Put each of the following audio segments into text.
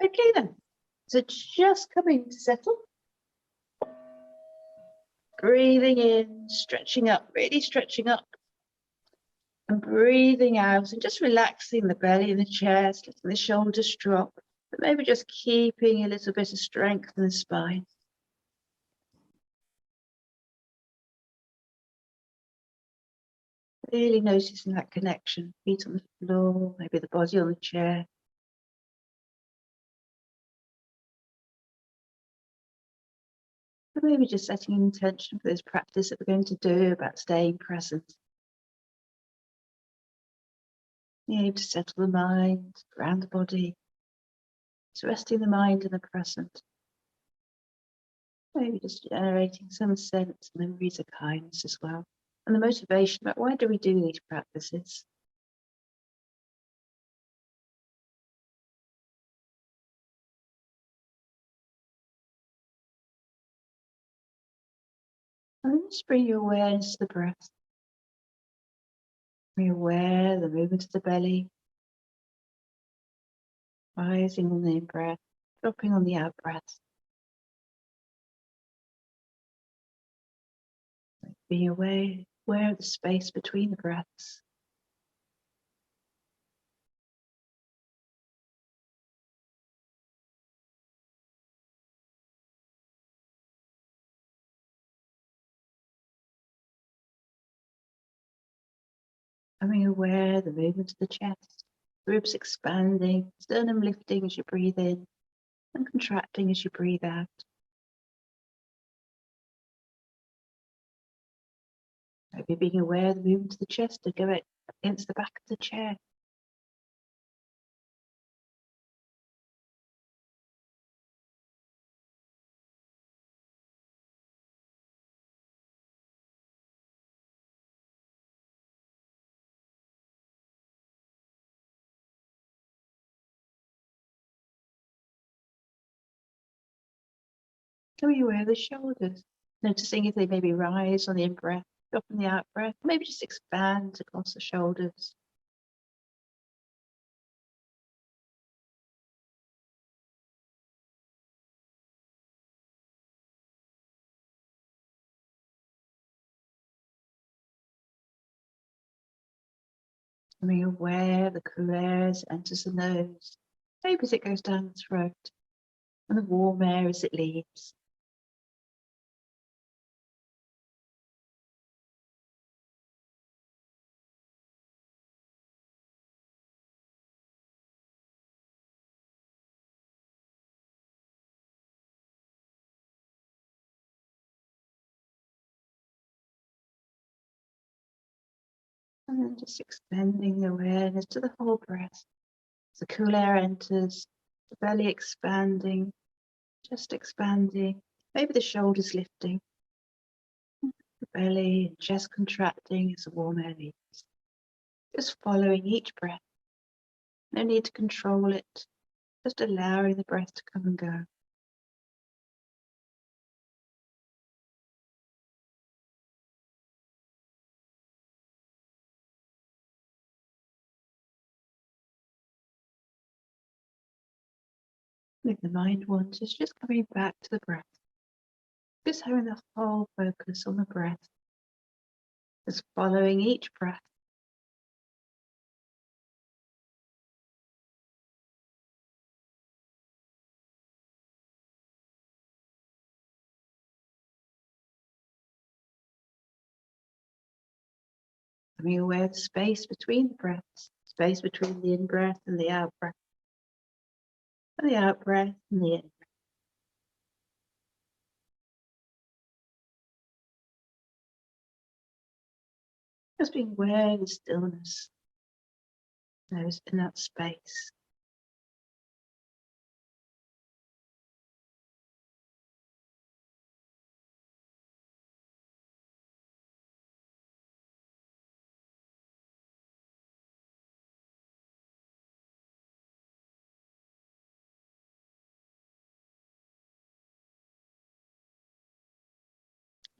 Okay then, so just coming to settle. Breathing in, stretching up, really stretching up. And breathing out and just relaxing the belly and the chest, letting the shoulders drop, but maybe just keeping a little bit of strength in the spine. Really noticing that connection, feet on the floor, maybe the body on the chair. But maybe just setting an intention for this practice that we're going to do about staying present. You need to settle the mind, ground the body. It's resting the mind in the present. Maybe just generating some sense and memories of kindness as well. And the motivation about why do we do these practices? And just bring your awareness to the breath. Be aware of the movement of the belly, rising on the in-breath, dropping on the out-breath. Be aware of the space between the breaths. Becoming aware of the movement of the chest, ribs expanding, sternum lifting as you breathe in, and contracting as you breathe out. Maybe being aware of the movement of the chest to go against the back of the chair. Becoming aware of the shoulders, noticing if they maybe rise on the in-breath, drop on the out-breath, maybe just expand across the shoulders. Becoming aware of the cool air as it enters the nose, maybe as it goes down the throat, and the warm air as it leaves. And then just extending the awareness to the whole breath. As the cool air enters, the belly expanding, just expanding, maybe the shoulders lifting, the belly and chest contracting as the warm air leaves. Just following each breath. No need to control it, just allowing the breath to come and go. If the mind wanders, just coming back to the breath. Just having the whole focus on the breath. Just following each breath. Becoming aware of the space between the breaths, space between the in-breath and the out-breath, and the out-breath and the in. Just being aware of the stillness those in that space.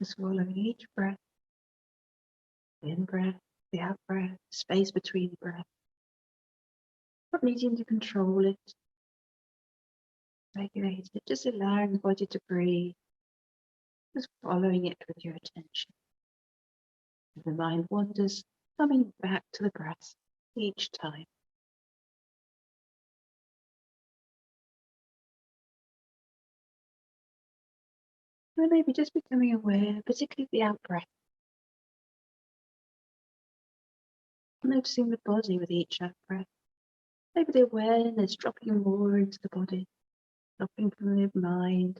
Just following each breath, the in-breath, the out-breath, space between the breaths. Not needing to control it, regulated, just allowing the body to breathe, just following it with your attention. If the mind wanders, coming back to the breath each time. And maybe just becoming aware, particularly of the out-breath. Noticing the body with each out-breath. Maybe the awareness dropping more into the body, dropping from the mind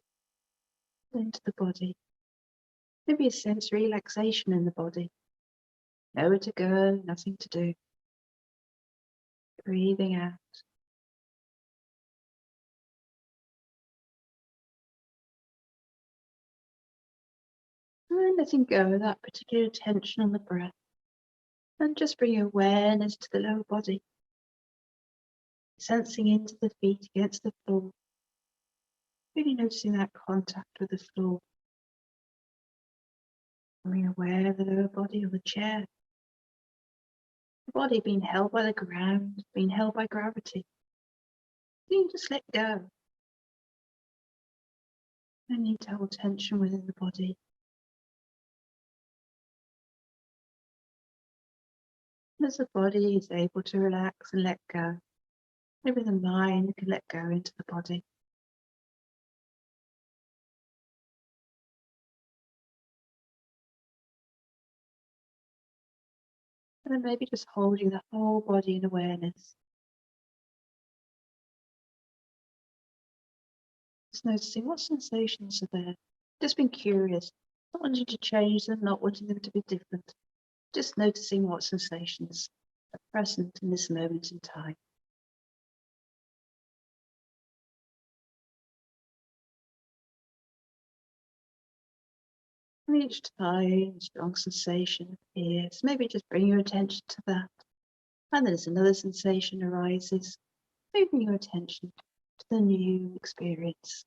into the body. Maybe a sense of relaxation in the body. Nowhere to go, nothing to do. Breathing out. And letting go of that particular tension on the breath. And just bring awareness to the lower body. Sensing into the feet against the floor. Really noticing that contact with the floor. Becoming aware of the lower body or the chair. The body being held by the ground, being held by gravity. You can just let go. No need to hold tension within the body. As the body is able to relax and let go, maybe the mind can let go into the body. And then maybe just holding the whole body in awareness. Just noticing what sensations are there. Just being curious, not wanting to change them, not wanting them to be different. Just noticing what sensations are present in this moment in time. And each time a strong sensation appears, maybe just bring your attention to that. And then as another sensation arises, moving your attention to the new experience.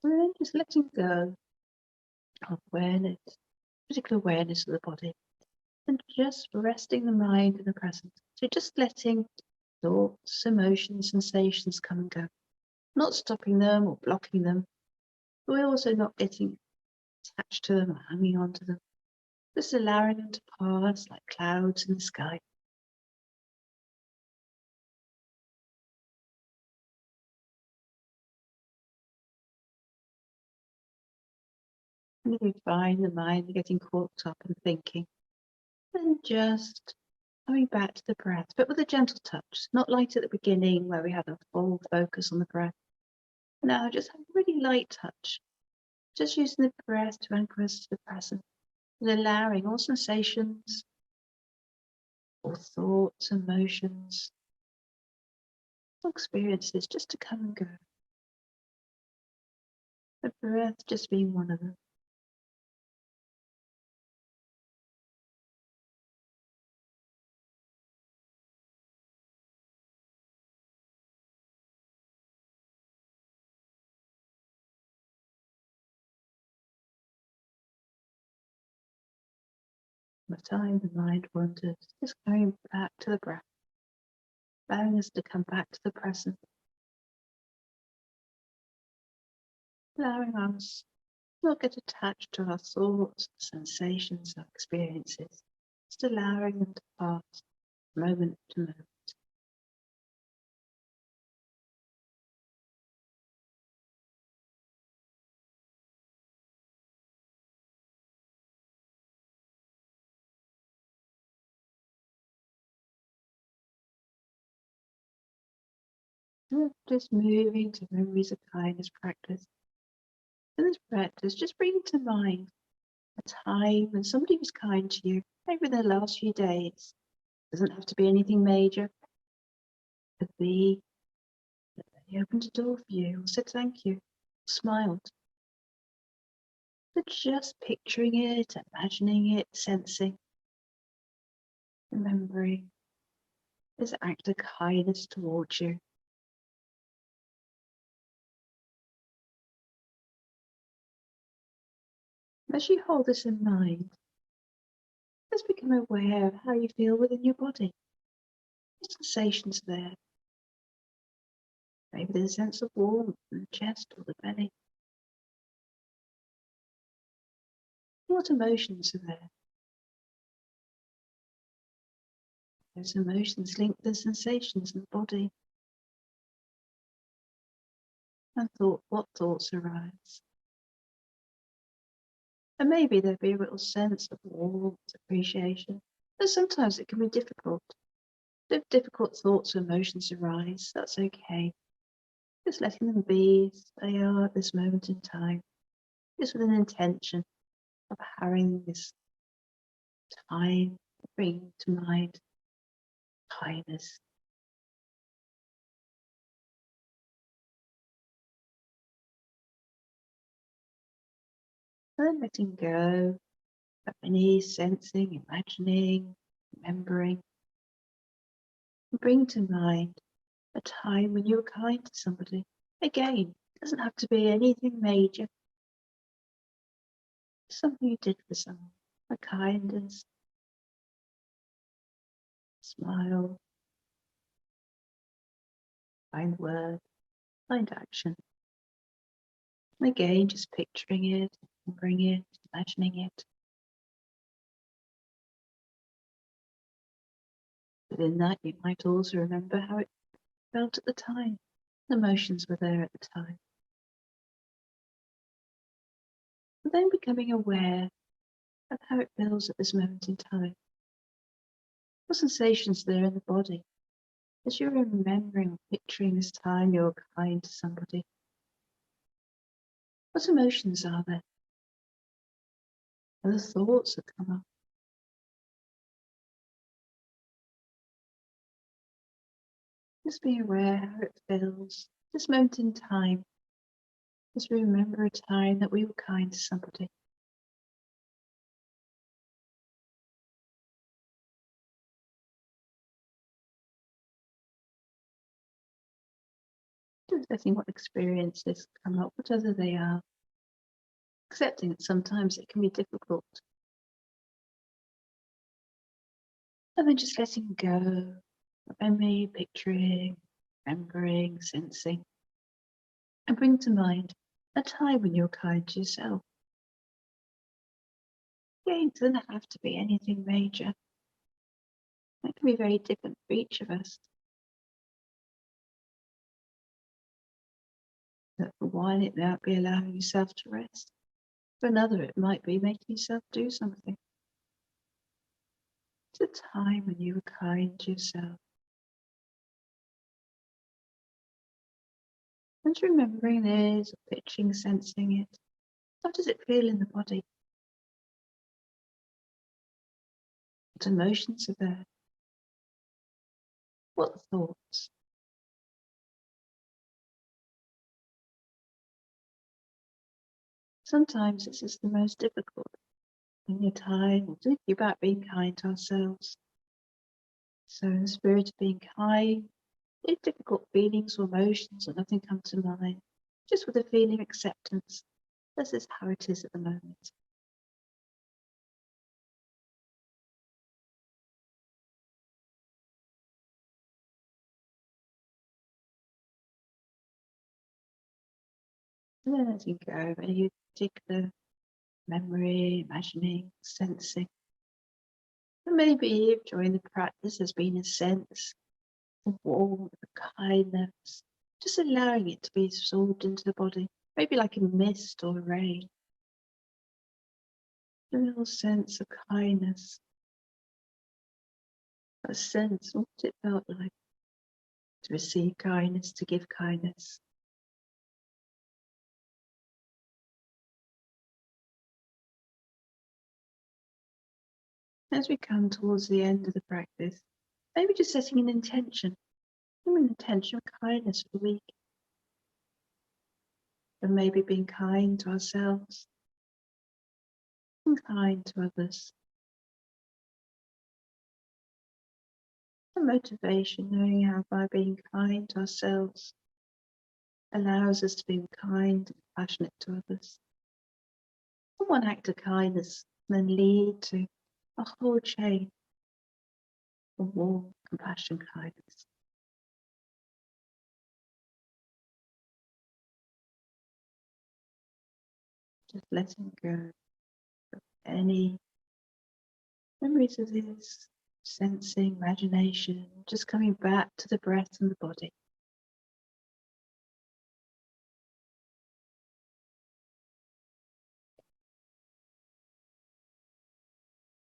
And then just letting go of awareness, particular awareness of the body, and just resting the mind in the present. So just letting thoughts, emotions, sensations come and go, not stopping them or blocking them, but we're also not getting attached to them or hanging on to them, just allowing them to pass like clouds in the sky. And if we find the mind getting caught up in thinking, then just coming back to the breath, but with a gentle touch, not light at the beginning where we have a full focus on the breath. Now just have a really light touch, just using the breath to anchor us to the present, and allowing all sensations or thoughts, emotions, or experiences just to come and go. The breath just being one of them. By the time the mind wanders, just going back to the breath, allowing us to come back to the present, allowing us to not get attached to our thoughts, sensations, our experiences, just allowing them to pass moment to moment. Just moving to memories of kindness practice. In this practice, just bring to mind a time when somebody was kind to you, maybe in the last few days. Doesn't have to be anything major. It could be that they opened a door for you or said thank you, smiled. But just picturing it, imagining it, sensing, remembering this act of kindness towards you. As you hold this in mind, just become aware of how you feel within your body. What sensations are there? Maybe there's a sense of warmth in the chest or the belly. What emotions are there? Those emotions linked to the sensations in the body. And what thoughts arise? And maybe there'll be a little sense of warmth, appreciation. But sometimes it can be difficult. If difficult thoughts or emotions arise, that's okay. Just letting them be as they are at this moment in time. Just with an intention of having this time, bring to mind kindness. And then letting go of any sensing, imagining, remembering. And bring to mind a time when you were kind to somebody. Again, it doesn't have to be anything major. Something you did for someone. A kindness, smile, kind word, kind action. And again, just picturing it, remembering it, imagining it. Within that, you might also remember how it felt at the time. The emotions were there at the time. And then becoming aware of how it feels at this moment in time. What sensations are there in the body as you're remembering or picturing this time you're kind to somebody? What emotions are there? Are there thoughts that come up? Just be aware how it feels this moment in time as we remember a time that we were kind to somebody. Just letting what experiences come up, whatever they are. Accepting that sometimes it can be difficult. And then just letting go of memory, picturing, remembering, sensing. And bring to mind a time when you're kind to yourself. Again, it doesn't have to be anything major. That can be very different for each of us. But for one, it might be allowing yourself to rest. For another, it might be making yourself do something. It's a time when you were kind to yourself. And remembering this, or picturing, sensing it. How does it feel in the body? What emotions are there? What thoughts? Sometimes this is the most difficult. In your time, we're thinking about being kind to ourselves. So in the spirit of being kind, if difficult feelings or emotions or nothing come to mind, just with a feeling acceptance, this is how it is at the moment. And then as you go, any particular memory, imagining, sensing. And maybe if during the practice there's been a sense of warmth, of kindness, just allowing it to be absorbed into the body, maybe like a mist or rain. A little sense of kindness, a sense of what it felt like to receive kindness, to give kindness. As we come towards the end of the practice, maybe just setting an intention, an intention of kindness for the week. And maybe being kind to ourselves and kind to others. The motivation, knowing how by being kind to ourselves allows us to be kind and passionate to others. one act of kindness can then lead to a whole chain of warm compassion, kindness. Just letting go of any memories of this, sensing, imagination, just coming back to the breath and the body.